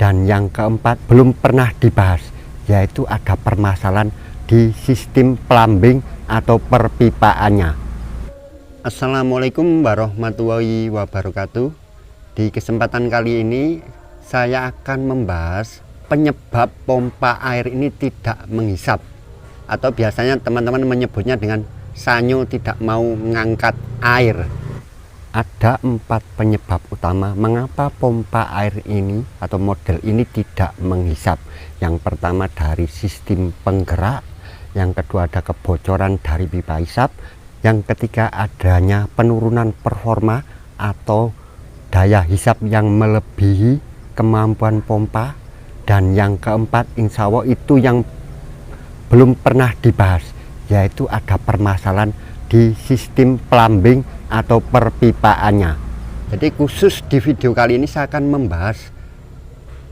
Dan yang keempat belum pernah dibahas, yaitu ada permasalahan di sistem plumbing atau perpipaannya. Assalamualaikum warahmatullahi wabarakatuh. Di kesempatan kali ini saya akan membahas penyebab pompa air ini tidak menghisap, atau biasanya teman-teman menyebutnya dengan sanyo tidak mau mengangkat air. Ada 4 penyebab utama mengapa pompa air ini atau model ini tidak menghisap. Yang pertama dari sistem penggerak, yang kedua ada kebocoran dari pipa hisap, yang ketiga adanya penurunan performa atau daya hisap yang melebihi kemampuan pompa, dan yang keempat insya Allah itu yang belum pernah dibahas, yaitu ada permasalahan di sistem plumbing atau perpipaannya. Jadi khusus di video kali ini saya akan membahas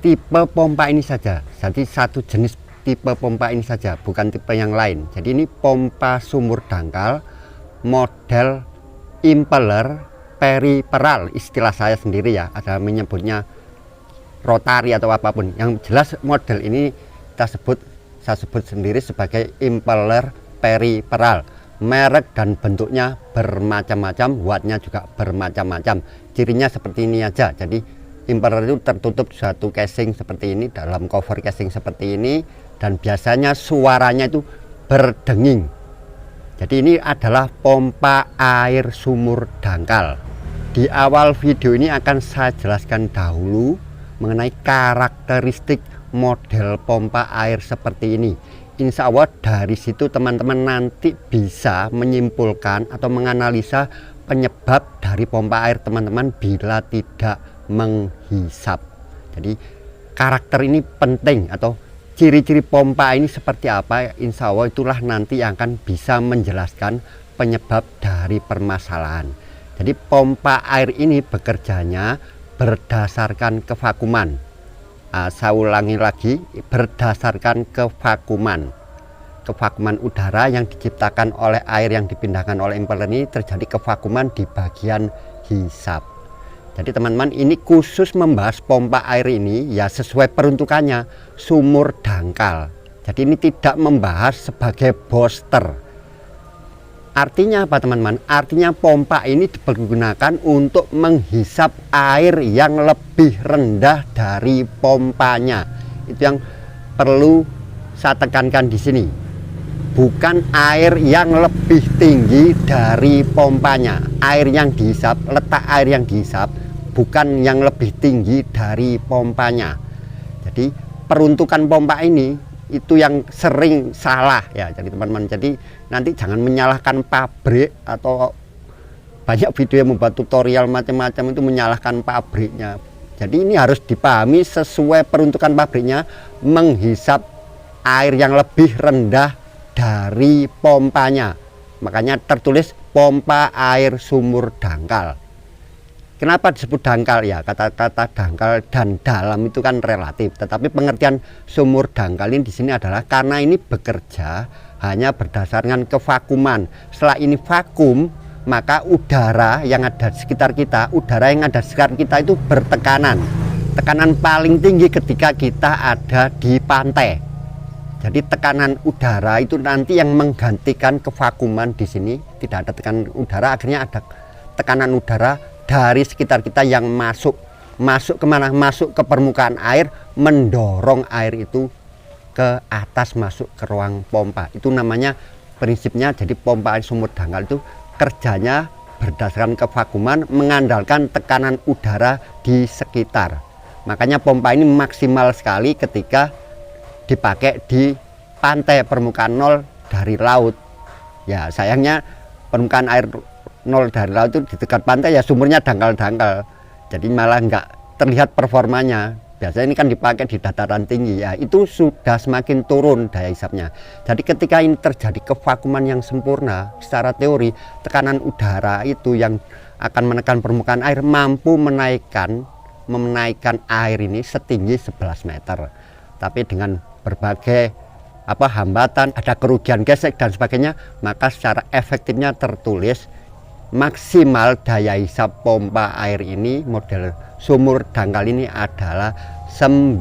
tipe pompa ini saja. Jadi satu jenis tipe pompa ini saja, bukan tipe yang lain. Jadi ini pompa sumur dangkal model impeller periperal, istilah saya sendiri ya, ada menyebutnya rotari atau apapun. Yang jelas model ini saya sebut sendiri sebagai impeller periperal. Merek dan bentuknya bermacam-macam, wattnya juga bermacam-macam. Cirinya seperti ini aja. Jadi impeller itu tertutup suatu casing seperti ini, dalam cover casing seperti ini, dan biasanya suaranya itu berdenging. Jadi ini adalah pompa air sumur dangkal. Di awal video ini akan saya jelaskan dahulu mengenai karakteristik model pompa air seperti ini. Insya Allah dari situ teman-teman nanti bisa menyimpulkan atau menganalisa penyebab dari pompa air teman-teman bila tidak menghisap. Jadi karakter ini penting, atau ciri-ciri pompa ini seperti apa, insya Allah itulah nanti yang akan bisa menjelaskan penyebab dari permasalahan. Jadi pompa air ini bekerjanya berdasarkan kevakuman. Saya ulangi lagi, berdasarkan kevakuman udara yang diciptakan oleh air yang dipindahkan oleh impeller ini, terjadi kevakuman di bagian hisap. Jadi teman-teman, ini khusus membahas pompa air ini ya sesuai peruntukannya, sumur dangkal. Jadi ini tidak membahas sebagai booster. Artinya apa teman-teman? Artinya pompa ini digunakan untuk menghisap air yang lebih rendah dari pompanya. Itu yang perlu saya tekankan di sini. Bukan air yang lebih tinggi dari pompanya. Air yang dihisap, letak air yang dihisap bukan yang lebih tinggi dari pompanya. Jadi peruntukan pompa ini itu yang sering salah ya. Jadi teman-teman, jadi nanti jangan menyalahkan pabrik, atau banyak video yang membuat tutorial macam-macam itu menyalahkan pabriknya. Jadi ini harus dipahami sesuai peruntukan pabriknya, menghisap air yang lebih rendah dari pompanya. Makanya tertulis pompa air sumur dangkal. Kenapa disebut dangkal ya? Kata-kata dangkal dan dalam itu kan relatif, tetapi pengertian sumur dangkal ini di sini adalah karena ini bekerja hanya berdasarkan kevakuman. Setelah ini vakum, maka udara yang ada di sekitar kita, itu bertekanan. Tekanan paling tinggi ketika kita ada di pantai. Jadi tekanan udara itu nanti yang menggantikan kevakuman di sini. Tidak ada tekanan udara, akhirnya ada tekanan udara dari sekitar kita yang masuk kemana? Masuk ke permukaan air, mendorong air itu ke atas, masuk ke ruang pompa. Itu namanya prinsipnya. Jadi pompa air sumur dangkal itu kerjanya berdasarkan kevakuman, mengandalkan tekanan udara di sekitar. Makanya pompa ini maksimal sekali ketika dipakai di pantai permukaan nol dari laut. Ya sayangnya permukaan air nol dari laut itu di dekat pantai ya sumurnya dangkal-dangkal, jadi malah nggak terlihat performanya. Biasanya ini kan dipakai di dataran tinggi ya, itu sudah semakin turun daya hisapnya. Jadi ketika ini terjadi kevakuman yang sempurna, secara teori tekanan udara itu yang akan menekan permukaan air mampu menaikkan air ini setinggi 11 meter. Tapi dengan berbagai hambatan, ada kerugian gesek dan sebagainya, maka secara efektifnya tertulis maksimal daya hisap pompa air ini model sumur dangkal ini adalah 9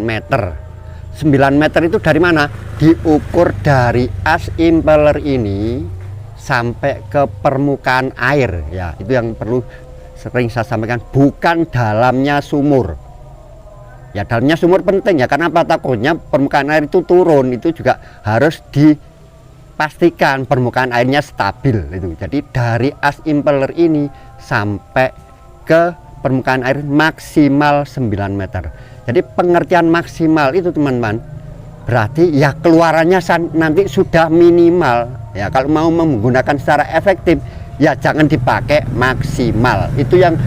meter. 9 meter itu dari mana? Diukur dari as impeller ini sampai ke permukaan air ya. Itu yang perlu sering saya sampaikan, bukan dalamnya sumur. Ya dalamnya sumur penting ya, karena apa? Takutnya permukaan air itu turun, itu juga harus dipastikan permukaan airnya stabil itu. Jadi dari as impeller ini sampai ke permukaan air maksimal 9 meter. Jadi pengertian maksimal itu teman-teman, berarti ya keluarannya nanti sudah minimal. Ya kalau mau menggunakan secara efektif ya jangan dipakai maksimal. Itu yang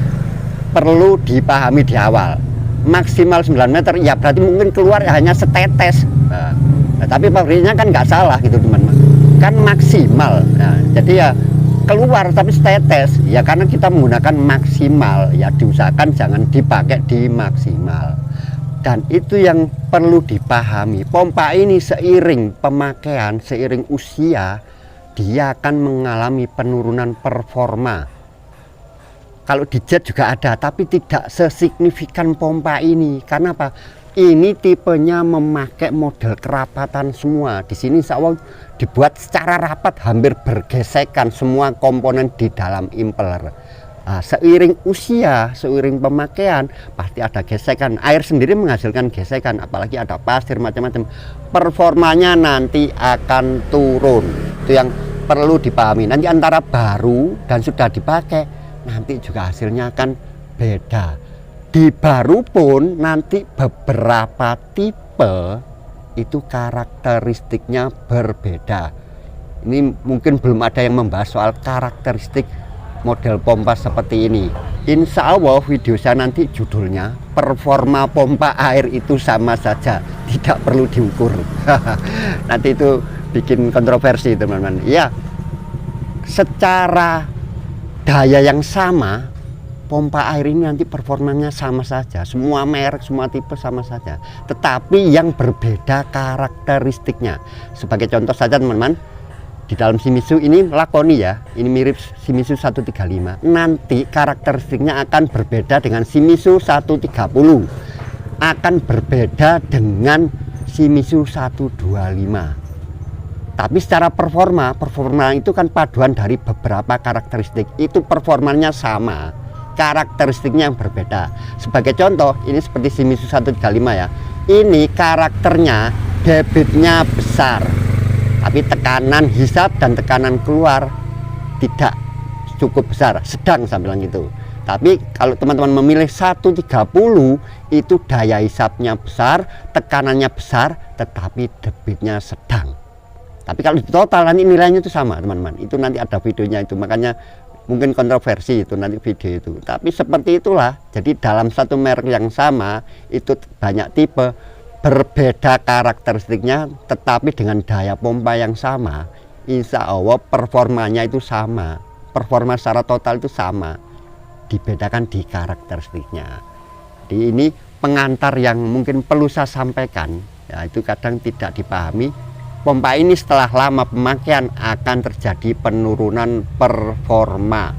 perlu dipahami di awal. Maksimal 9 meter ya berarti mungkin keluar ya hanya setetes. Nah, tapi pabriknya kan nggak salah gitu teman-teman. Kan maksimal. Nah, jadi ya keluar tapi setetes ya karena kita menggunakan maksimal, ya diusahakan jangan dipakai di maksimal. Dan itu yang perlu dipahami, pompa ini seiring pemakaian, seiring usia dia akan mengalami penurunan performa. Kalau di jet juga ada, tapi tidak sesignifikan pompa ini. Karena apa? Ini tipenya memakai model kerapatan semua. Di sini insya Allah dibuat secara rapat, hampir bergesekan semua komponen di dalam impeller. Nah, seiring usia, seiring pemakaian pasti ada gesekan. Air sendiri menghasilkan gesekan, apalagi ada pasir macam-macam. Performanya nanti akan turun. Itu yang perlu dipahami. Nanti antara baru dan sudah dipakai nanti juga hasilnya akan beda. Di baru pun nanti beberapa tipe itu karakteristiknya berbeda. Ini mungkin belum ada yang membahas soal karakteristik model pompa seperti ini. Insya Allah video saya nanti judulnya performa pompa air itu sama saja, tidak perlu diukur. Nanti itu bikin kontroversi teman-teman. Ya, secara daya yang sama, pompa air ini nanti performanya sama saja, semua merek, semua tipe sama saja, tetapi yang berbeda karakteristiknya. Sebagai contoh saja teman-teman, di dalam Shimizu ini lakoni ya, ini mirip Shimizu 135. Nanti karakteristiknya akan berbeda dengan Shimizu 130, akan berbeda dengan Shimizu 125. Tapi secara performa itu kan paduan dari beberapa karakteristik, itu performanya sama, karakteristiknya yang berbeda. Sebagai contoh, ini seperti Shimizu 135 ya, ini karakternya debitnya besar, tapi tekanan hisap dan tekanan keluar tidak cukup besar, sedang saya bilang gitu. Tapi kalau teman-teman memilih 130 itu daya hisapnya besar, tekanannya besar, tetapi debitnya sedang. Tapi kalau di total nanti nilainya itu sama teman-teman. Itu nanti ada videonya itu, makanya mungkin kontroversi itu nanti video itu. Tapi seperti itulah. Jadi dalam satu merek yang sama itu banyak tipe, berbeda karakteristiknya, tetapi dengan daya pompa yang sama, insya Allah performanya itu sama, performa secara total itu sama, dibedakan di karakteristiknya. Jadi ini pengantar yang mungkin perlu saya sampaikan, ya itu kadang tidak dipahami. Pompa ini setelah lama pemakaian akan terjadi penurunan performa.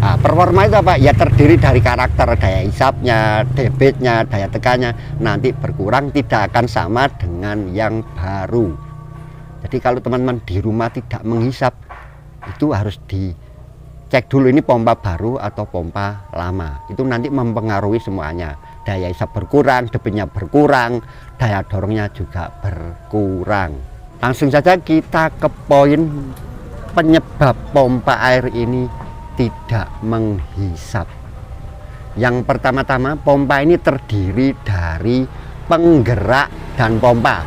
Nah, performa itu apa? Ya terdiri dari karakter, daya hisapnya, debitnya, daya tekannya nanti berkurang, tidak akan sama dengan yang baru. Jadi kalau teman-teman di rumah tidak menghisap, itu harus dicek dulu ini pompa baru atau pompa lama. Itu nanti mempengaruhi semuanya. Daya hisap berkurang, debitnya berkurang, daya dorongnya juga berkurang. Langsung saja kita ke poin penyebab pompa air ini tidak menghisap. Yang pertama-tama, pompa ini terdiri dari penggerak dan pompa.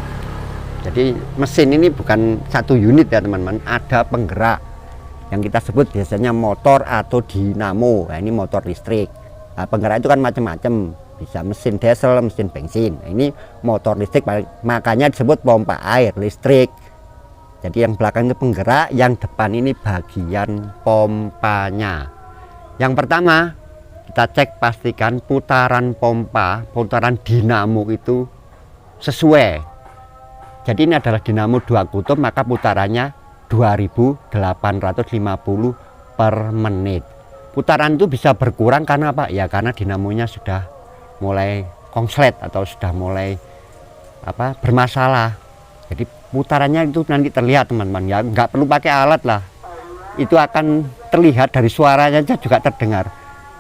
Jadi mesin ini bukan satu unit ya teman-teman, ada penggerak yang kita sebut biasanya motor atau dinamo. Nah, ini motor listrik. Nah, penggerak itu kan macam-macam, bisa mesin diesel, mesin bensin. Nah, ini motor listrik, makanya disebut pompa air listrik. Jadi yang belakang itu penggerak, yang depan ini bagian pompanya. Yang pertama, kita cek pastikan putaran pompa, putaran dinamo itu sesuai. Jadi ini adalah dinamo 2 kutub, maka putarannya 2850 per menit. Putaran itu bisa berkurang karena apa? Ya karena dinamonya sudah mulai konslet atau sudah mulai bermasalah. Jadi putarannya itu nanti terlihat teman-teman, ya nggak perlu pakai alat lah, itu akan terlihat dari suaranya aja juga terdengar.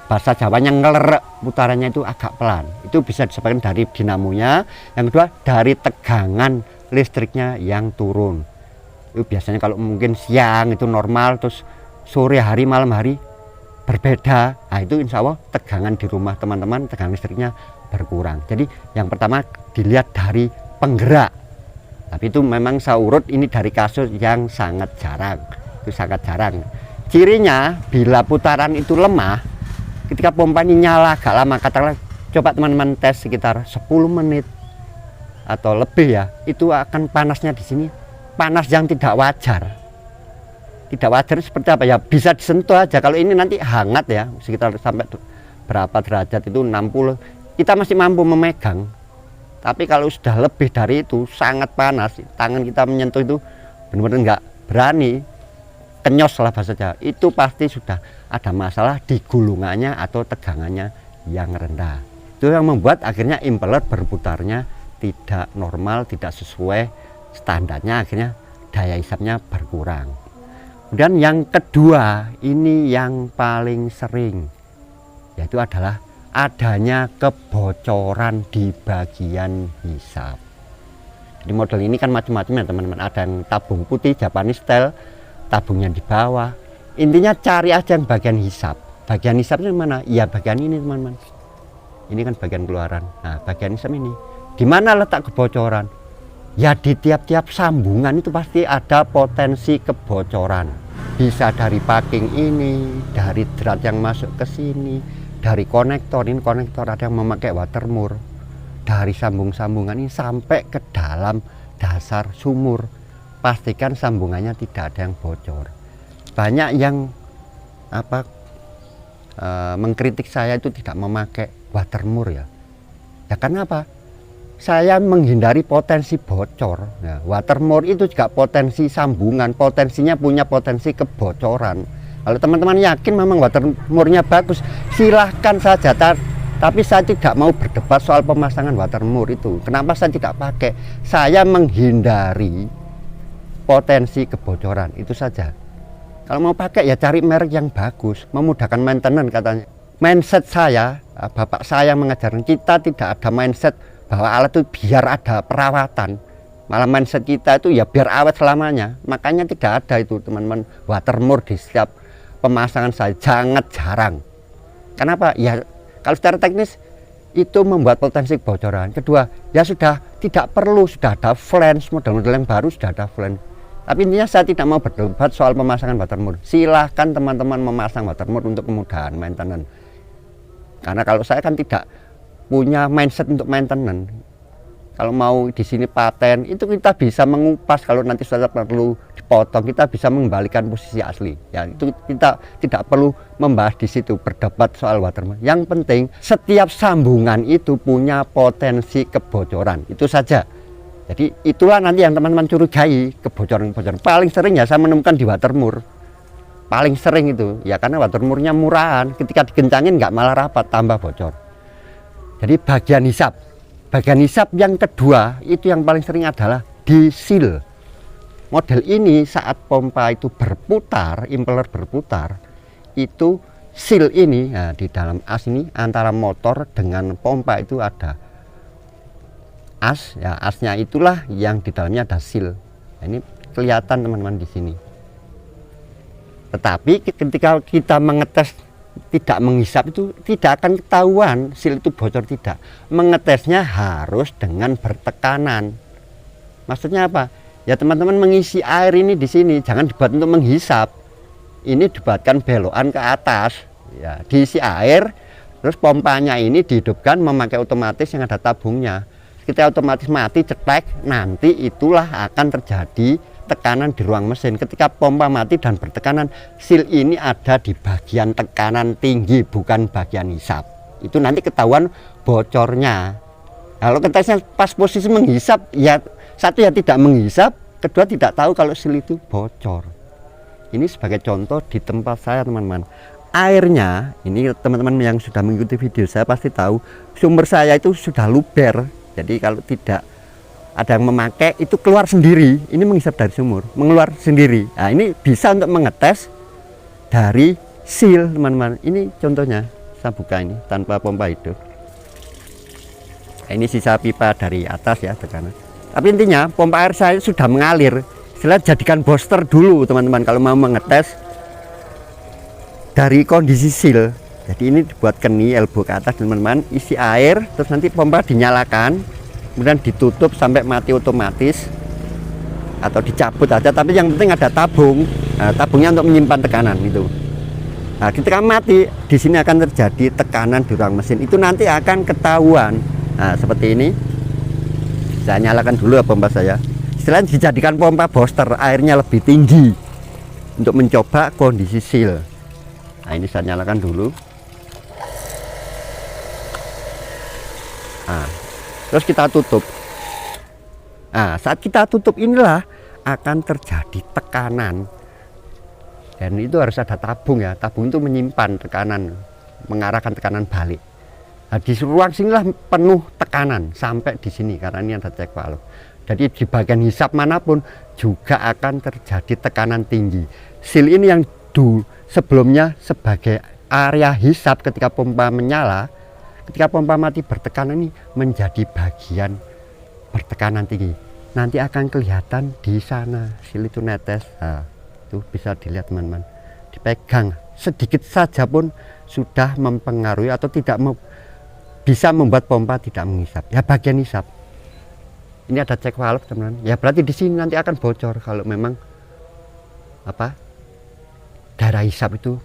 Bahasa Jawanya ngelerek, putarannya itu agak pelan. Itu bisa disebabkan dari dinamonya. Yang kedua dari tegangan listriknya yang turun. Itu biasanya kalau mungkin siang itu normal, terus sore hari malam hari berbeda. Nah itu insya Allah tegangan di rumah teman-teman, tegangan listriknya berkurang. Jadi yang pertama dilihat dari penggerak. Tapi itu memang saya urut ini dari kasus yang sangat jarang. Itu sangat jarang. Cirinya bila putaran itu lemah, ketika pompa ini nyala agak lama, katakanlah coba teman-teman tes sekitar 10 menit atau lebih ya, itu akan panasnya di sini panas yang tidak wajar. Tidak wajar seperti apa ya, bisa disentuh aja. Kalau ini nanti hangat ya, sekitar sampai berapa derajat itu 60, kita masih mampu memegang. Tapi kalau sudah lebih dari itu sangat panas, tangan kita menyentuh itu benar-benar nggak berani, kenyos lah bahasa Jawa. Itu pasti sudah ada masalah di gulungannya atau tegangannya yang rendah. Itu yang membuat akhirnya impeller berputarnya tidak normal, tidak sesuai standarnya, akhirnya daya hisapnya berkurang. Kemudian yang kedua, ini yang paling sering, yaitu adalah adanya kebocoran di bagian hisap. Jadi model ini kan macam-macam ya teman-teman, ada yang tabung putih Japanese style, tabungnya di bawah. Intinya cari aja yang bagian hisap. Bagian hisapnya mana? Ya bagian ini teman-teman. Ini kan bagian keluaran. Nah bagian hisap ini, di mana letak kebocoran? Ya di tiap-tiap sambungan itu pasti ada potensi kebocoran. Bisa dari packing ini, dari drat yang masuk ke sini, dari konektor. Ini konektor ada yang memakai watermur. Dari sambung-sambungan ini sampai ke dalam dasar sumur. Pastikan sambungannya tidak ada yang bocor. Banyak yang mengkritik saya itu tidak memakai watermur ya. Ya karena apa? Saya menghindari potensi bocor. Ya, watermur itu juga potensi sambungan, potensinya punya potensi kebocoran. Kalau teman-teman yakin memang watermurnya bagus, silahkan saja. Tapi saya tidak mau berdebat soal pemasangan watermur itu. Kenapa saya tidak pakai? Saya menghindari potensi kebocoran, itu saja. Kalau mau pakai ya cari merek yang bagus, memudahkan maintenance katanya. Mindset saya, bapak saya mengajarkan kita tidak ada mindset bahwa alat itu biar ada perawatan. Malah mindset kita itu ya biar awet selamanya. Makanya tidak ada itu teman-teman watermur di setiap pemasangan saya, sangat jarang. Kenapa? Ya kalau secara teknis itu membuat potensi kebocoran. Kedua, ya sudah tidak perlu, sudah ada flange, model-model yang baru sudah ada flange. Tapi intinya saya tidak mau berdebat soal pemasangan watermur. Silahkan teman-teman memasang watermur untuk kemudahan maintenance. Karena kalau saya kan tidak punya mindset untuk maintenance. Kalau mau di sini paten, itu kita bisa mengupas. Kalau nanti sudah perlu dipotong, kita bisa mengembalikan posisi asli. Ya, itu kita tidak perlu membahas di situ, berdebat soal watermur. Yang penting setiap sambungan itu punya potensi kebocoran. Itu saja. Jadi itulah nanti yang teman-teman curigai, kebocoran-kebocoran. Paling sering ya saya menemukan di watermur. Paling sering itu, ya karena watermurnya murahan. Ketika dikencangin nggak malah rapat, tambah bocor. Jadi bagian hisap. Bagian hisap yang kedua itu yang paling sering adalah di seal. Model ini saat pompa itu berputar, impeller berputar, itu seal ini, nah, di dalam as ini antara motor dengan pompa itu ada as, ya asnya itulah yang di dalamnya ada seal. Nah, ini kelihatan teman-teman di sini. Tetapi ketika kita mengetes tidak menghisap itu tidak akan ketahuan seal itu bocor tidak. Mengetesnya harus dengan bertekanan. Maksudnya apa? Ya teman-teman mengisi air ini di sini jangan dibuat untuk menghisap. Ini dibuatkan belokan ke atas. Ya, diisi air, terus pompanya ini dihidupkan memakai otomatis yang ada tabungnya. Kita otomatis mati cetek, nanti itulah akan terjadi tekanan di ruang mesin. Ketika pompa mati dan bertekanan, seal ini ada di bagian tekanan tinggi, bukan bagian hisap. Itu nanti ketahuan bocornya. Kalau ketesnya pas posisi menghisap, ya satu ya tidak menghisap, kedua tidak tahu kalau seal itu bocor. Ini sebagai contoh di tempat saya teman-teman, airnya ini teman-teman yang sudah mengikuti video saya pasti tahu sumber saya itu sudah luber. Jadi kalau tidak ada yang memakai itu keluar sendiri, ini menghisap dari sumur, mengeluar sendiri. Nah, ini bisa untuk mengetes dari seal teman-teman. Ini contohnya saya buka ini tanpa pompa hidup. Nah, ini sisa pipa dari atas ya tekanan. Tapi intinya pompa air saya sudah mengalir. Setelah jadikan booster dulu teman-teman kalau mau mengetes dari kondisi seal. Jadi ini dibuat keni elbow ke atas teman-teman, isi air, terus nanti pompa dinyalakan, kemudian ditutup sampai mati otomatis atau dicabut aja. Tapi yang penting ada tabung. Nah, tabungnya untuk menyimpan tekanan itu. Nah, ketika mati di sini akan terjadi tekanan di ruang mesin. Itu nanti akan ketahuan. Nah, seperti ini. Saya nyalakan dulu ya pompa saya. Setelah dijadikan pompa booster, airnya lebih tinggi untuk mencoba kondisi seal. Nah, ini saya nyalakan dulu. Nah, terus kita tutup. Nah, saat kita tutup inilah akan terjadi tekanan. Dan itu harus ada tabung ya. Tabung itu menyimpan tekanan, mengarahkan tekanan balik. Nah, di ruang sinilah penuh tekanan sampai di sini karena ini ada check valve. Jadi di bagian hisap manapun juga akan terjadi tekanan tinggi. Seal ini yang sebelumnya sebagai area hisap ketika pompa menyala, ketika pompa mati bertekanan ini menjadi bagian bertekanan tinggi. Nanti akan kelihatan di sana seal itu netes. Nah, itu bisa dilihat teman-teman. Dipegang sedikit saja pun sudah mempengaruhi atau tidak bisa membuat pompa tidak menghisap. Ya bagian hisap. Ini ada check valve teman-teman. Ya berarti di sini nanti akan bocor kalau memang darah hisap itu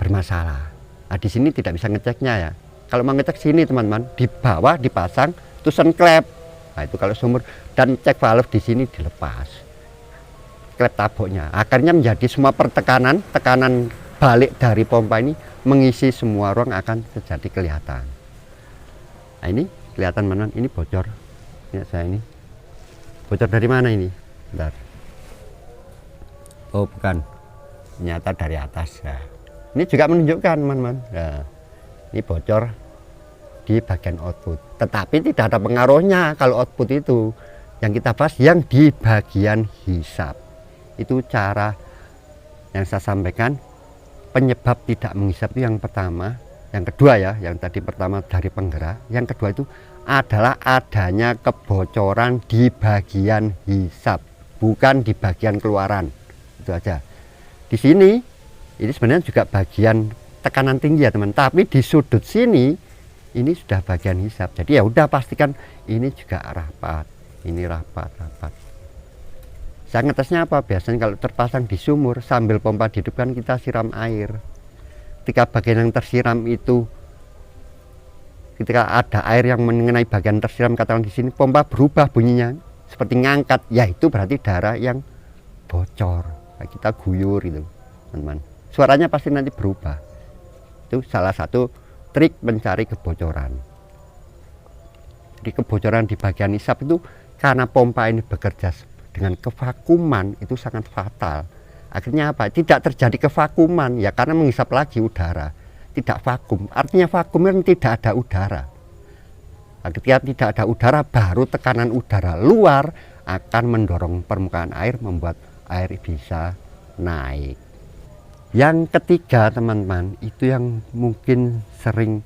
bermasalah. Nah, di sini tidak bisa ngeceknya ya. Kalau mau ngecek sini teman-teman, di bawah dipasang tusen klep. Nah, itu kalau sumur dan check valve di sini dilepas. Klep taboknya. Akhirnya menjadi semua tekanan balik dari pompa ini mengisi semua ruang akan terjadi kelihatan. Nah, ini kelihatan mana? Ini bocor. Lihat saya ini bocor dari mana ini? Bentar. Oh bukan, ternyata dari atas. Nah, ini juga menunjukkan teman-teman. Nah, ini bocor di bagian output. Tetapi tidak ada pengaruhnya kalau output itu. Yang kita bahas yang di bagian hisap. Itu cara yang saya sampaikan. Penyebab tidak menghisap itu yang pertama. Yang kedua ya, yang tadi pertama dari penggerak. Yang kedua itu adalah adanya kebocoran di bagian hisap, bukan di bagian keluaran. Itu aja. Di sini ini sebenarnya juga bagian tekanan tinggi ya teman, tapi di sudut sini ini sudah bagian hisap. Jadi ya udah pastikan ini juga rapat. Ini rapat. Saya ngetesnya apa? Biasanya kalau terpasang di sumur sambil pompa dihidupkan kita siram air. Ketika bagian yang tersiram itu, ketika ada air yang mengenai bagian tersiram, katakan di sini pompa berubah bunyinya seperti ngangkat, ya itu berarti darah yang bocor. Nah, kita guyur itu teman-teman, suaranya pasti nanti berubah. Itu salah satu trik mencari kebocoran. Jadi kebocoran di bagian hisap itu karena pompa ini bekerja dengan kevakuman itu sangat fatal. Akhirnya apa? Tidak terjadi kevakuman ya karena menghisap lagi udara. Tidak vakum, artinya vakum yang tidak ada udara. Nah, ketika tidak ada udara, baru tekanan udara luar akan mendorong permukaan air, membuat air bisa naik. Yang ketiga teman-teman, itu yang mungkin sering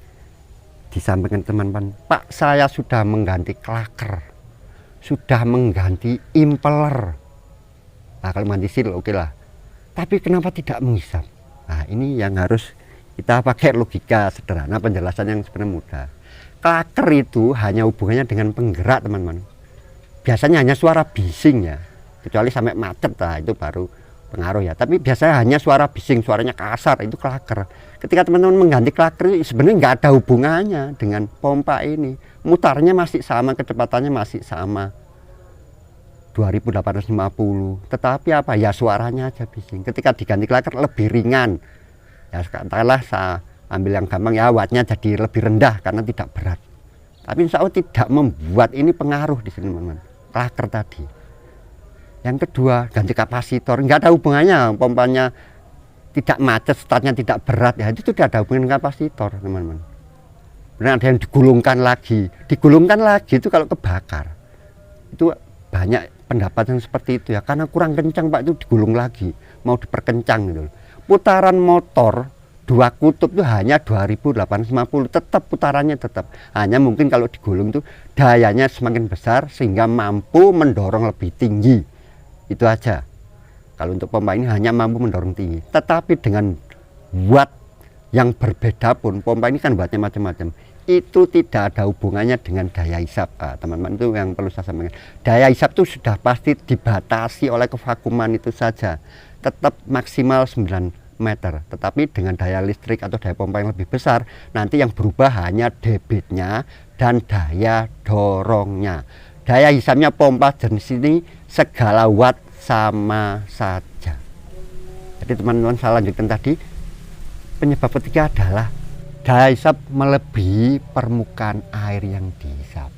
disampaikan teman-teman, Pak saya sudah mengganti klaker, sudah mengganti impeller. Nah kalau mengganti seal oke lah, tapi kenapa tidak menghisap? Nah ini yang harus kita pakai logika sederhana, penjelasan yang sebenarnya mudah. Klaker itu hanya hubungannya dengan penggerak teman-teman. Biasanya hanya suara bising ya, kecuali sampai macet lah itu baru pengaruh ya. Tapi biasanya hanya suara bising, suaranya kasar, itu klaker. Ketika teman-teman mengganti klaker sebenarnya nggak ada hubungannya dengan pompa ini. Mutarnya masih sama, kecepatannya masih sama 2850. Tetapi apa ya, suaranya aja bising. Ketika diganti klaker lebih ringan. Ya katakanlah saya ambil yang gampang ya, wattnya jadi lebih rendah karena tidak berat. Tapi insya Allah tidak membuat ini pengaruh di sini teman-teman. Klaker tadi. Yang kedua ganti kapasitor, nggak ada hubungannya, pompanya tidak macet, startnya tidak berat, ya itu tidak ada hubungan dengan kapasitor, teman-teman. Kemudian ada yang digulungkan lagi itu kalau kebakar. Itu banyak pendapat yang seperti itu ya, karena kurang kencang Pak, itu digulung lagi, mau diperkencang gitu. Putaran motor 2 kutub itu hanya 2850, tetap putarannya tetap. Hanya mungkin kalau digulung itu dayanya semakin besar sehingga mampu mendorong lebih tinggi. Itu aja. Kalau untuk pompa ini hanya mampu mendorong tinggi. Tetapi dengan watt yang berbeda pun, pompa ini kan wattnya macam-macam. Itu tidak ada hubungannya dengan daya hisap. Teman-teman, itu yang perlu saya sampaikan. Daya hisap itu sudah pasti dibatasi oleh kevakuman itu saja. Tetap maksimal 9 meter, tetapi dengan daya listrik atau daya pompa yang lebih besar, nanti yang berubah hanya debitnya dan daya dorongnya. Daya hisapnya pompa jenis ini segala watt sama saja. Jadi teman-teman, saya lanjutkan tadi, penyebab ketiga adalah daya hisap melebihi permukaan air yang dihisap.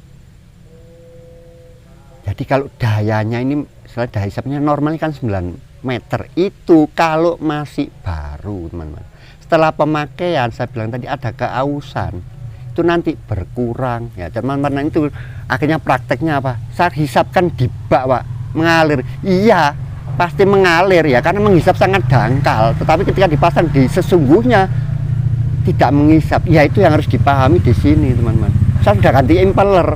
Jadi kalau dayanya ini, misalnya daya hisapnya normalnya kan 9 meter, itu kalau masih baru, teman-teman. Setelah pemakaian, saya bilang tadi ada keausan, itu nanti berkurang ya teman-teman. Itu akhirnya prakteknya apa? Saya hisapkan di bak Pak, mengalir. Iya, pasti mengalir ya, karena menghisap sangat dangkal. Tetapi ketika dipasang di sesungguhnya tidak menghisap. Ya itu yang harus dipahami di sini, teman-teman. Saya sudah ganti impeller.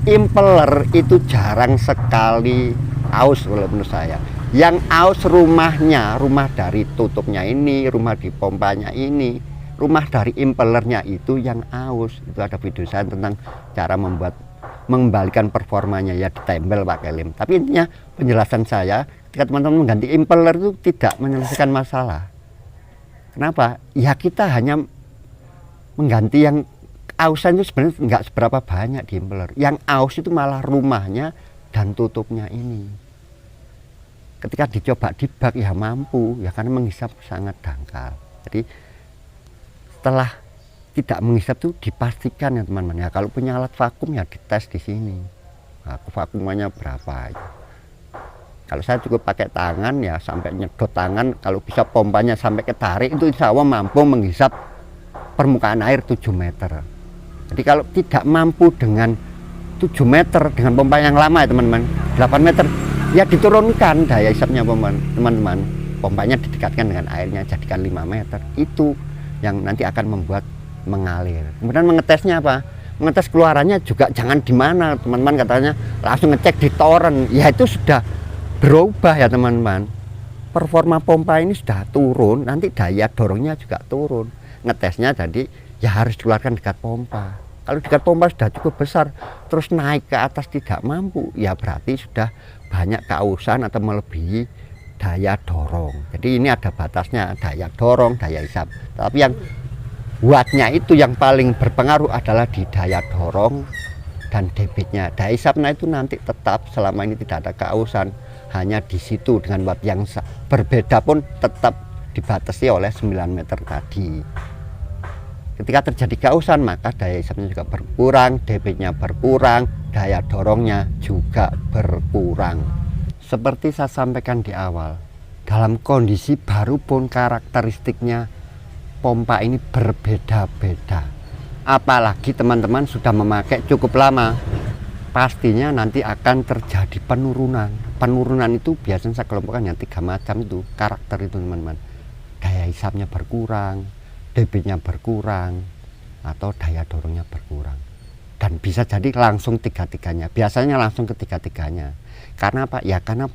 Impeller itu jarang sekali aus kalau menurut saya. Yang aus rumahnya, rumah dari tutupnya ini, rumah di pompanya ini, rumah dari impellernya itu yang aus. Itu ada video saya tentang cara mengembalikan performanya ya, ditempel pakai lem. Tapi intinya penjelasan saya, ketika teman-teman mengganti impeller itu tidak menyelesaikan masalah. Kenapa? Ya kita hanya mengganti yang ausan itu sebenarnya nggak seberapa banyak di impeller. Yang aus itu malah rumahnya dan tutupnya ini. Ketika dicoba di bak ya mampu ya, karena menghisap sangat dangkal. Jadi setelah tidak menghisap itu dipastikan ya teman-teman ya, kalau punya alat vakum ya dites di sini. Nah, vakumannya berapa ya. Kalau saya cukup pakai tangan ya, sampai nyedot tangan, kalau bisa pompanya sampai ketarik, itu insya Allah mampu menghisap permukaan air 7 meter. Jadi kalau tidak mampu dengan 7 meter dengan pompa yang lama ya teman-teman, 8 meter, ya diturunkan daya hisapnya teman-teman. Pompanya didekatkan dengan airnya, jadikan 5 meter. Itu yang nanti akan membuat mengalir. Kemudian mengetesnya apa? Mengetes keluarannya juga jangan di mana teman-teman, katanya langsung ngecek di toren. Ya itu sudah berubah ya teman-teman. Performa pompa ini sudah turun, nanti daya dorongnya juga turun. Ngetesnya jadi ya harus dikeluarkan dekat pompa. Kalau dekat pompa sudah cukup besar, terus naik ke atas tidak mampu, ya berarti sudah banyak keausan atau melebihi daya dorong. Jadi ini ada batasnya, daya dorong, daya hisap. Tapi yang wattnya itu yang paling berpengaruh adalah di daya dorong dan debitnya. Daya hisapnya itu nanti tetap selama ini tidak ada keausan, hanya di situ dengan watt yang berbeda pun tetap dibatasi oleh 9 meter tadi. Ketika terjadi keausan maka daya hisapnya juga berkurang, debitnya berkurang, daya dorongnya juga berkurang. Seperti saya sampaikan di awal, dalam kondisi baru pun karakteristiknya pompa ini berbeda-beda. Apalagi teman-teman sudah memakai cukup lama, pastinya nanti akan terjadi penurunan. Penurunan itu biasanya saya kelompokkan yang 3 macam itu karakter itu teman-teman. Daya hisapnya berkurang, debitnya berkurang, atau daya dorongnya berkurang. Dan bisa jadi langsung tiga-tiganya. Biasanya langsung ketiga-tiganya. Karena apa? Ya karena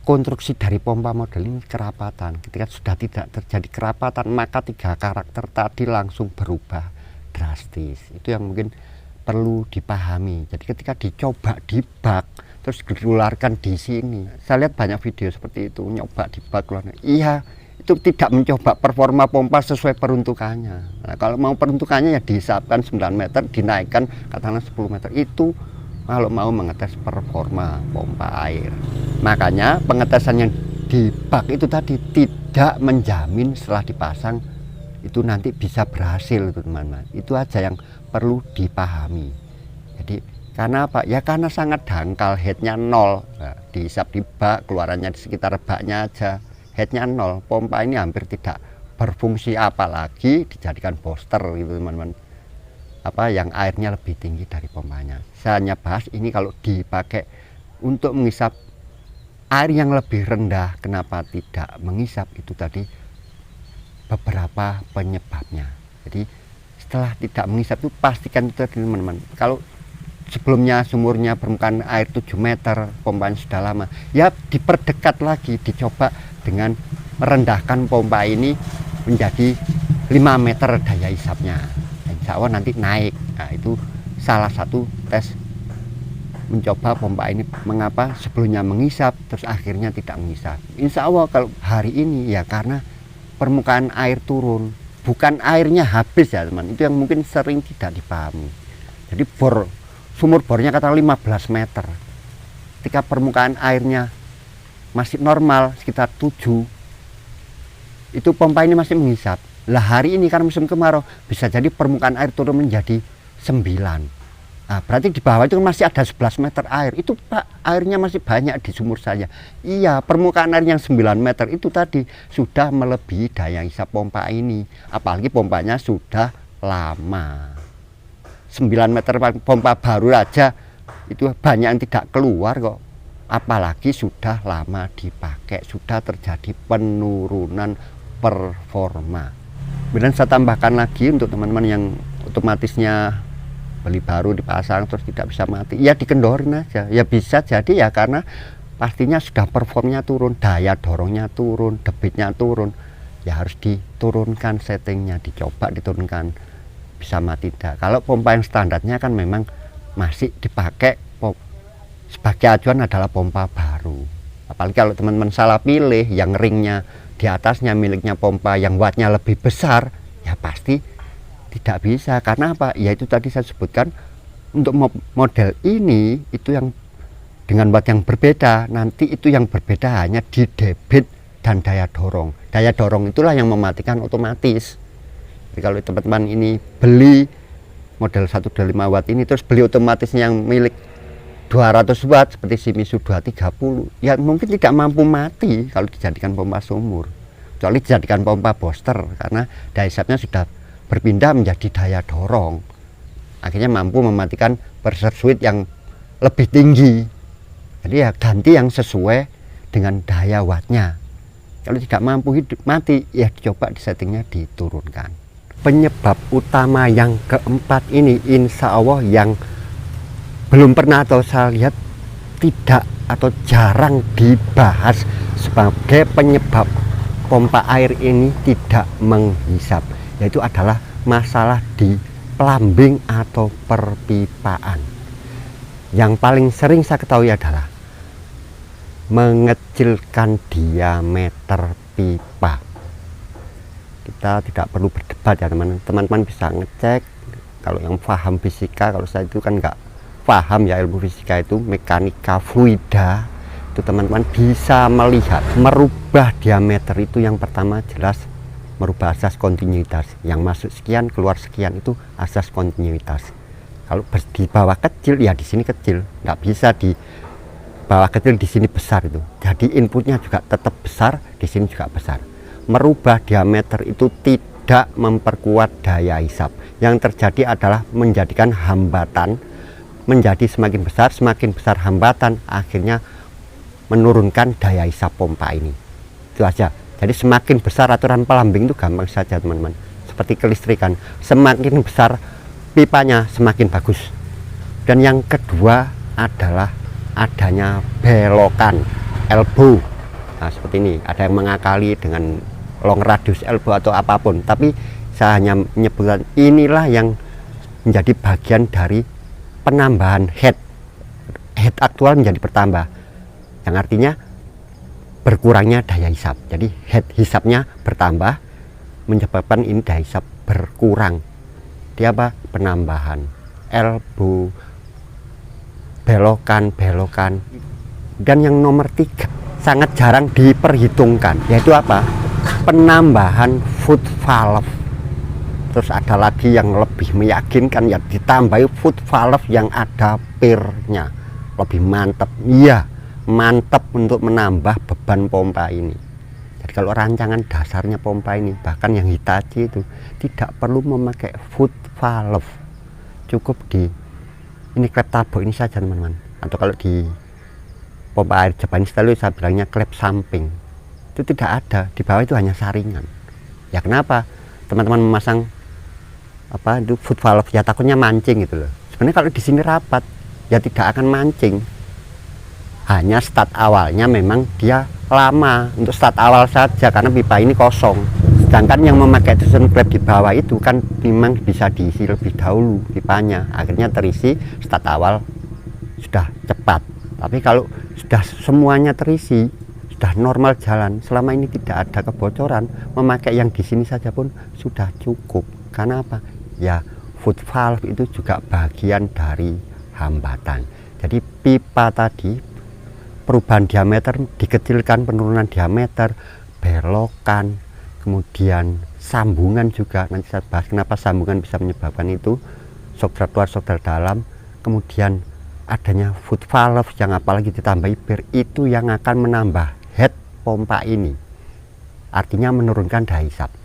konstruksi dari pompa model ini kerapatan. Ketika sudah tidak terjadi kerapatan, maka 3 karakter tadi langsung berubah drastis. Itu yang mungkin perlu dipahami. Jadi ketika dicoba di bak, terus dikeluarkan di sini. Saya lihat banyak video seperti itu, nyoba di bak keluar. Iya, itu tidak mencoba performa pompa sesuai peruntukannya. Nah, kalau mau peruntukannya ya dihisapkan 9 meter, dinaikkan katakanlah 10 meter. Itu kalau mau mengetes performa pompa air. Makanya pengetesan yang di bak itu tadi tidak menjamin setelah dipasang itu nanti bisa berhasil, teman-teman. Itu aja yang perlu dipahami. Jadi karena apa? Ya karena sangat dangkal, headnya 0. Nah, dihisap di bak, keluarannya di sekitar baknya aja. headnya 0, pompa ini hampir tidak berfungsi, apalagi dijadikan booster gitu teman-teman, yang airnya lebih tinggi dari pompanya. Saya hanya bahas ini kalau dipakai untuk mengisap air yang lebih rendah, kenapa tidak mengisap, itu tadi beberapa penyebabnya. Jadi setelah tidak mengisap itu pastikan itu tadi teman-teman, kalau sebelumnya sumurnya permukaan air 7 meter, pompanya sudah lama, ya diperdekat lagi, dicoba dengan merendahkan pompa ini menjadi 5 meter daya hisapnya. Insya Allah nanti naik. Nah, itu salah satu tes mencoba pompa ini mengapa sebelumnya mengisap terus akhirnya tidak mengisap. Insya Allah kalau hari ini ya karena permukaan air turun, bukan airnya habis ya teman, itu yang mungkin sering tidak dipahami. Jadi sumur bornya kata 15 meter, ketika permukaan airnya masih normal sekitar 7, itu pompa ini masih mengisap. Lah hari ini karena musim kemarau bisa jadi permukaan air turun menjadi 9. Nah, berarti di bawah itu masih ada 11 meter air. Itu Pak, airnya masih banyak di sumur saya. Iya, permukaan air yang 9 meter itu tadi sudah melebihi daya hisap pompa ini. Apalagi pompanya sudah lama. 9 meter pompa baru aja itu banyak yang tidak keluar kok. Apalagi sudah lama dipakai, sudah terjadi penurunan performa. Kemudian saya tambahkan lagi untuk teman-teman yang otomatisnya beli baru dipasang terus tidak bisa mati, ya dikendorin aja. Ya bisa jadi ya karena pastinya sudah performnya turun, daya dorongnya turun, debitnya turun, ya harus diturunkan settingnya, dicoba diturunkan, bisa mati tidak. Kalau pompa yang standarnya kan memang masih dipakai, sebagai acuan adalah pompa baru. Apalagi kalau teman-teman salah pilih yang ringnya di atasnya miliknya pompa yang wattnya lebih besar, ya pasti tidak bisa. Karena apa? Ya itu tadi saya sebutkan, untuk model ini itu yang dengan watt yang berbeda, nanti itu yang berbeda hanya di debit dan daya dorong. Daya dorong itulah yang mematikan otomatis. Jadi kalau teman-teman ini beli model 125 watt ini terus beli otomatisnya yang milik 200 watt seperti Shimizu 230, ya mungkin tidak mampu mati kalau dijadikan pompa sumur, kecuali dijadikan pompa booster karena daya hisapnya sudah berpindah menjadi daya dorong, akhirnya mampu mematikan pressure switch yang lebih tinggi. Jadi ya ganti yang sesuai dengan daya wattnya. Kalau tidak mampu mati, ya dicoba di settingnya diturunkan. Penyebab utama yang keempat ini insya Allah yang belum pernah atau saya lihat tidak atau jarang dibahas sebagai penyebab pompa air ini tidak menghisap, yaitu adalah masalah di plumbing atau perpipaan. Yang paling sering saya ketahui adalah mengecilkan diameter pipa. Kita tidak perlu berdebat ya teman-teman, bisa ngecek. Kalau yang paham fisika, kalau saya itu kan enggak paham ya ilmu fisika, itu mekanika fluida, itu teman-teman bisa melihat merubah diameter itu yang pertama jelas merubah asas kontinuitas, yang masuk sekian keluar sekian itu asas kontinuitas. Kalau di bawah kecil ya di sini kecil, nggak bisa di bawah kecil di sini besar, itu jadi inputnya juga tetap besar, di sini juga besar. Merubah diameter itu tidak memperkuat daya hisap, yang terjadi adalah menjadikan hambatan menjadi semakin besar hambatan, akhirnya menurunkan daya hisap pompa ini. Itu aja. Jadi semakin besar aturan plumbing itu gampang saja teman-teman, seperti kelistrikan, semakin besar pipanya semakin bagus. Dan yang kedua adalah adanya belokan elbow. Nah seperti ini, ada yang mengakali dengan long radius elbow atau apapun, tapi saya hanya menyebutkan inilah yang menjadi bagian dari penambahan head aktual menjadi bertambah, yang artinya berkurangnya daya hisap. Jadi head hisapnya bertambah menyebabkan ini daya hisap berkurang. Dia apa? Penambahan elbow, belokan. Dan yang nomor 3 sangat jarang diperhitungkan, yaitu apa? Penambahan foot valve. Terus ada lagi yang lebih meyakinkan, ya ditambahi foot valve yang ada pirnya, lebih mantap. Iya, mantap untuk menambah beban pompa ini. Jadi kalau rancangan dasarnya pompa ini, bahkan yang Hitachi itu tidak perlu memakai foot valve, cukup di ini klep tabok ini saja teman-teman. Atau kalau di pompa air Japanese style saya bilangnya klep samping, itu tidak ada, di bawah itu hanya saringan. Ya kenapa teman-teman memasang apa itu foot valve, ya takutnya mancing gitu loh. Sebenarnya kalau di sini rapat ya tidak akan mancing, hanya start awalnya memang dia lama untuk start awal saja karena pipa ini kosong. Sedangkan yang memakai susun klep di bawah itu kan memang bisa diisi lebih dahulu pipanya, akhirnya terisi start awal sudah cepat. Tapi kalau sudah semuanya terisi, sudah normal jalan, selama ini tidak ada kebocoran, memakai yang di sini saja pun sudah cukup. Karena apa? Ya foot valve itu juga bagian dari hambatan. Jadi pipa tadi perubahan diameter dikecilkan, penurunan diameter, belokan, kemudian sambungan juga. Nanti saya bahas kenapa sambungan bisa menyebabkan itu, shock luar, shock dalam, kemudian adanya foot valve yang apalagi ditambahi bir, itu yang akan menambah head pompa ini, artinya menurunkan daya hisap.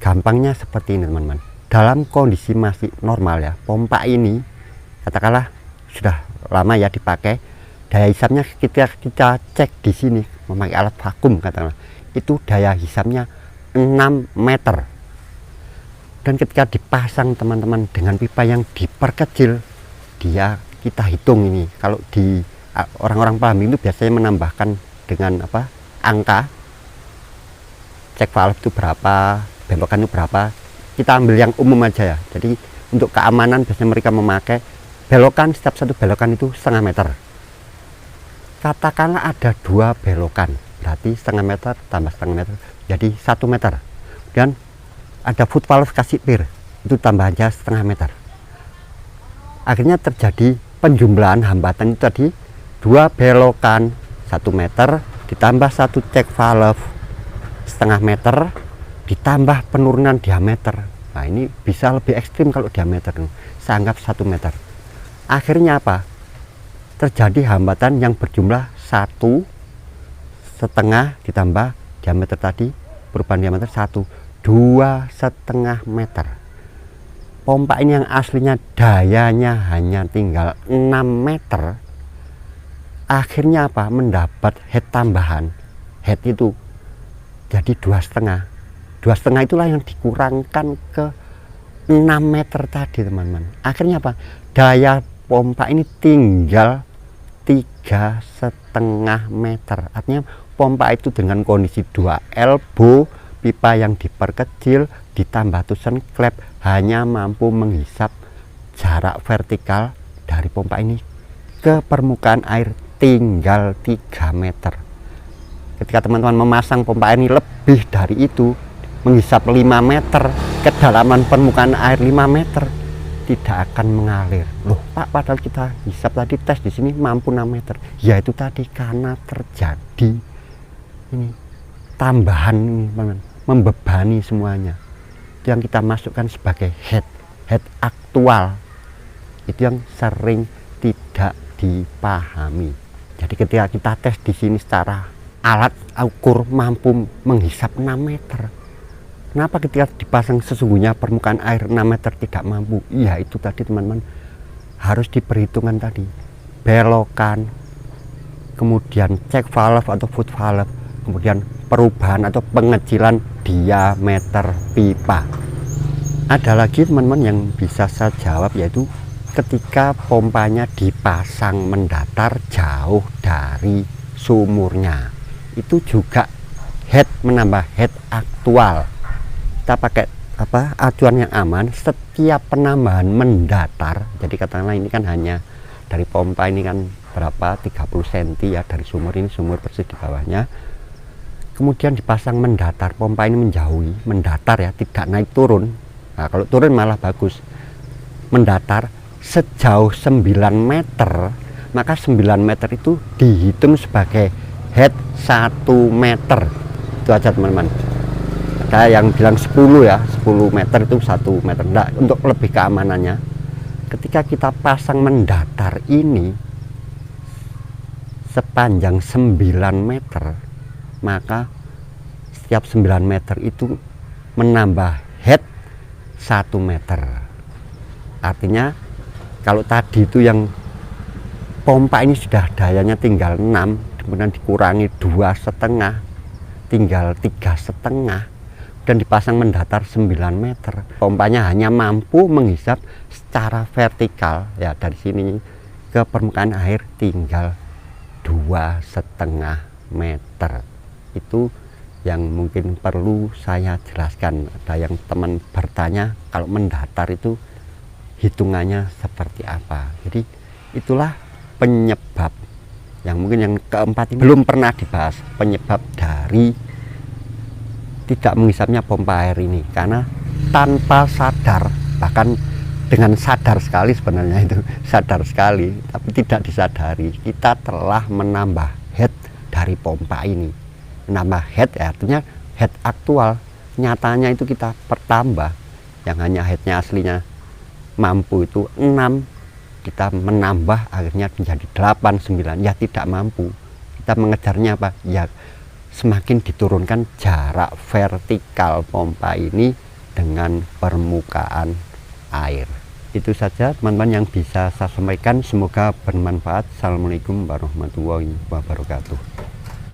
Gampangnya seperti ini teman-teman, dalam kondisi masih normal ya, pompa ini katakanlah sudah lama ya dipakai, daya hisapnya kita cek di sini memakai alat vakum katakanlah, itu daya hisapnya 6 meter. Dan ketika dipasang teman-teman dengan pipa yang diperkecil, dia kita hitung ini, kalau di orang-orang paham itu biasanya menambahkan dengan apa, angka cek valve itu berapa, belokan itu berapa, kita ambil yang umum aja ya. Jadi untuk keamanan biasanya mereka memakai belokan, setiap satu belokan itu setengah meter. Katakanlah ada 2 belokan, berarti setengah meter tambah setengah meter jadi 1 meter. Dan ada foot valve kasih pir, itu tambah aja setengah meter. Akhirnya terjadi penjumlahan hambatan itu tadi, 2 belokan 1 meter ditambah 1 cek valve setengah meter ditambah penurunan diameter. Nah ini bisa lebih ekstrim kalau diameter, saya anggap 1 meter. Akhirnya apa? Terjadi hambatan yang berjumlah 1,5 ditambah diameter tadi, perubahan diameter 2,5 meter. Pompa ini yang aslinya dayanya hanya tinggal 6 meter, akhirnya apa? Mendapat head tambahan. Head itu jadi 2,5. 2,5 itulah yang dikurangkan ke 6 meter tadi teman-teman. Akhirnya apa? Daya pompa ini tinggal 3,5 meter. Artinya pompa itu dengan kondisi 2 elbow, pipa yang diperkecil ditambah tusen klep, hanya mampu menghisap jarak vertikal dari pompa ini ke permukaan air tinggal 3 meter. Ketika teman-teman memasang pompa air ini lebih dari itu, menghisap 5 meter, kedalaman permukaan air 5 meter, tidak akan mengalir. Loh Pak, padahal kita hisap tadi tes di sini mampu 6 meter. Ya itu tadi karena terjadi ini tambahan ini teman-teman, membebani semuanya. Itu yang kita masukkan sebagai head aktual, itu yang sering tidak dipahami. Jadi ketika kita tes di sini secara alat ukur mampu menghisap 6 meter. Kenapa ketika dipasang sesungguhnya permukaan air 6 meter tidak mampu? Iya itu tadi teman-teman, harus diperhitungkan tadi belokan, kemudian cek valve atau foot valve, kemudian perubahan atau pengecilan diameter pipa. Ada lagi teman-teman yang bisa saya jawab, yaitu ketika pompanya dipasang mendatar jauh dari sumurnya, itu juga head menambah head aktual. Kita pakai apa, acuan yang aman setiap penambahan mendatar. Jadi katakanlah ini kan hanya dari pompa ini kan berapa, 30 cm ya dari sumur, ini sumur persis di bawahnya. Kemudian dipasang mendatar, pompa ini menjauhi, mendatar ya, tidak naik turun. Nah kalau turun malah bagus. Mendatar sejauh 9 meter, maka 9 meter itu dihitung sebagai head 1 meter. Itu aja teman-teman. Ada yang bilang 10 ya, 10 meter itu 1 meter. Nah, untuk lebih keamanannya, ketika kita pasang mendatar ini sepanjang 9 meter, maka setiap 9 meter itu menambah head 1 meter. Artinya kalau tadi itu yang pompa ini sudah dayanya tinggal 6, kemudian dikurangi 2,5, tinggal 3,5, dan dipasang mendatar 9 meter. Pompanya hanya mampu menghisap secara vertikal, ya dari sini ke permukaan air tinggal 2,5 meter. Itu yang mungkin perlu saya jelaskan. Ada yang teman bertanya kalau mendatar itu hitungannya seperti apa. Jadi itulah penyebab yang mungkin yang keempat ini belum pernah dibahas, penyebab dari tidak menghisapnya pompa air ini. Karena tanpa sadar, bahkan dengan sadar sekali sebenarnya itu sadar sekali, tapi tidak disadari, kita telah menambah head dari pompa ini. Menambah head ya, artinya head aktual, nyatanya itu kita pertambah. Yang hanya headnya aslinya mampu itu 6, kita menambah akhirnya menjadi 8, 9, ya tidak mampu. Kita mengejarnya apa? Ya semakin diturunkan jarak vertikal pompa ini dengan permukaan air. Itu saja teman-teman yang bisa saya sampaikan, semoga bermanfaat. Assalamualaikum warahmatullahi wabarakatuh.